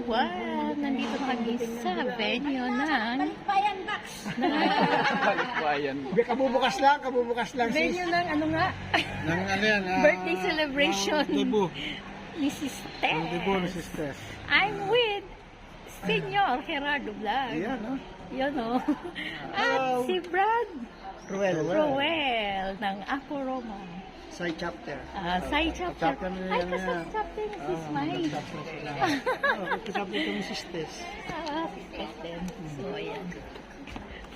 everyone! Nandito kami sa venue ng... Balikbayan ba? Balikbayan. Kabubukas lang. Venue ng ano nga? Ng ano yan? Birthday celebration. Debut. Ni Sister. Debut ni Sister. I'm with Senyor Gerardo Vlog. Ayan, no? Yun, no? At si Brad Ruel. ng Ako Roma. Side chapter. Side chapter. Chapter na Ay, yan, kasama chapter ni Sis May. Chapter sila. Chapter kami Sisters. Sisters din. So, ayan.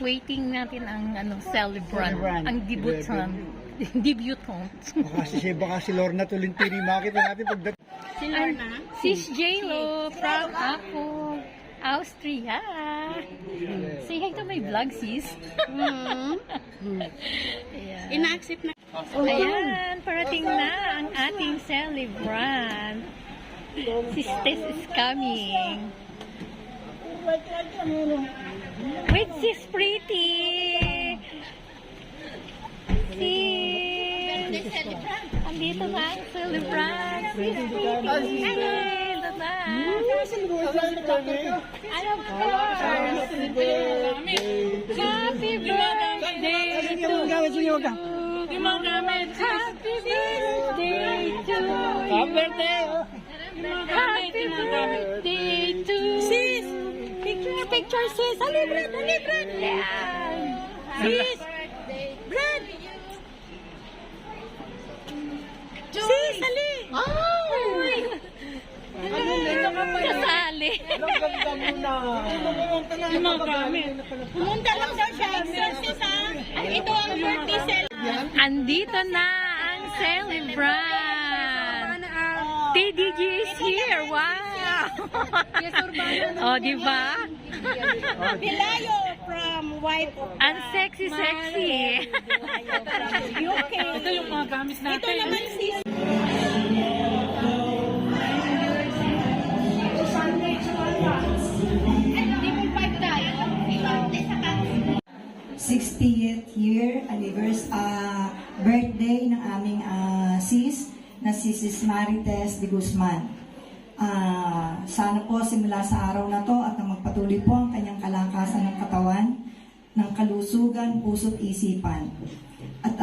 Waiting natin ang celebrant. Ang debutant. Baka si Lorna Tolentini makita natin pagdating. Si Lorna? Sis J-Lo from Ako, Austria. Say hi to my vlog, sis. Ina-accept na. Ayan, parating na ang ating celebrant. Sisters is coming. Wait, sis Pretty. Sis. Andito na ang celebrant. Sis Pretty. Andito na. Ano po? Happy birthday to you. Happy birthday to you. Happy birthday to sis. Picture sis. Ali, Brad. Sis. Brad. Sis, ali. Kasali. Pumunta lang daw siya. Sis, ito ang birthday celebrant. Andito na ang celebrant. TDG is here. Wow. Oh, di ba? Pilayo from White. Ang sexy. UK. Ito yung mga gamit natin. Ito naman sis. 60th year birthday ng aming sis na si Sis Marites de Guzman. Sana po simula sa araw na to at na magpatuloy po ang kanyang kalakasan ng katawan, ng kalusugan, puso't isipan. At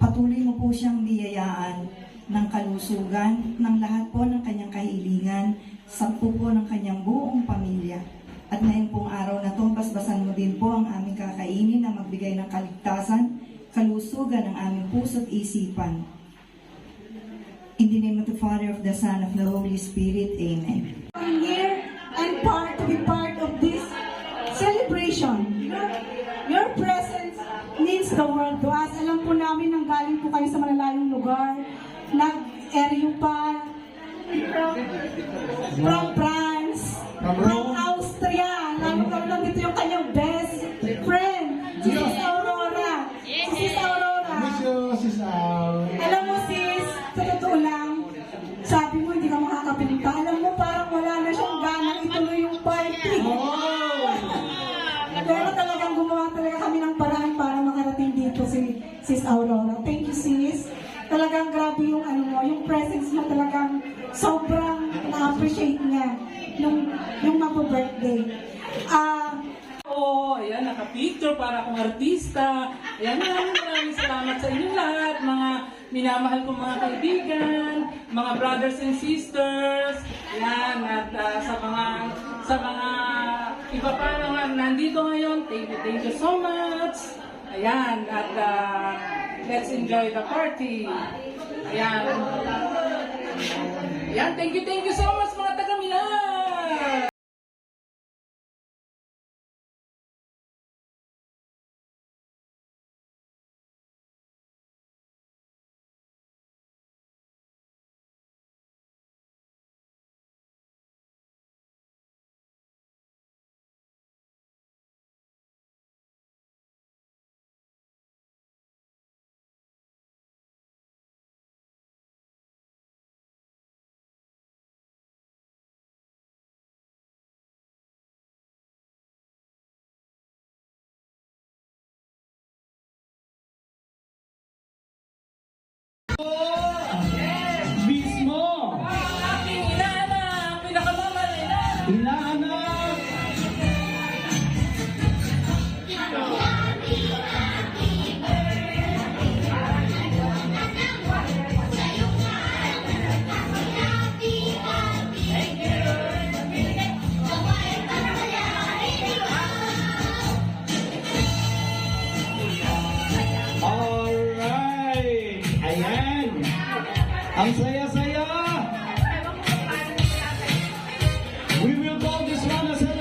patuloy mo po siyang biyayaan ng kalusugan ng lahat po ng kanyang kahilingan, sampu po ng kanyang buong pamilya. At ngayon pong araw na to, basbasan mo din po ang aming kakainin na magbigay ng kaligtasan, kalusugan ng aming puso't isipan. In the name of the Father, of the Son, of the Holy Spirit. Amen. I'm here and to be part of this celebration. Your presence means the world to us. Alam po namin nang galing po kayo sa malalayong lugar. Nag-eryo pa from France, from Austria. Lalo dito yung kanyang best friend, si Sis Aurora. Si Sis Aurora. Alam mo sis, sa totoo lang, sabi mo hindi ka makakapinta. Alam mo parang wala na siyang ganang ituloy yung party. Pero talagang gumawa talaga kami ng paraan para makarating dito si Sis Aurora. Thank you sis. Talagang grabe yung yung presence mo talagang sobrang na-appreciate niya yung mag-birthday. Ayan, naka-picture para akong artista. Ayan, maraming salamat sa inyong lahat, mga minamahal kong mga kaibigan, mga brothers and sisters. Ayan, at sa mga iba pa naman nandito ngayon, thank you so much. Ayan, at let's enjoy the party. Ayan. Ayan, thank you so much mga taga-Milan. Mismo! Ang ating inaanak, pinakamamalinan! Ang saya-saya! We will call this one as a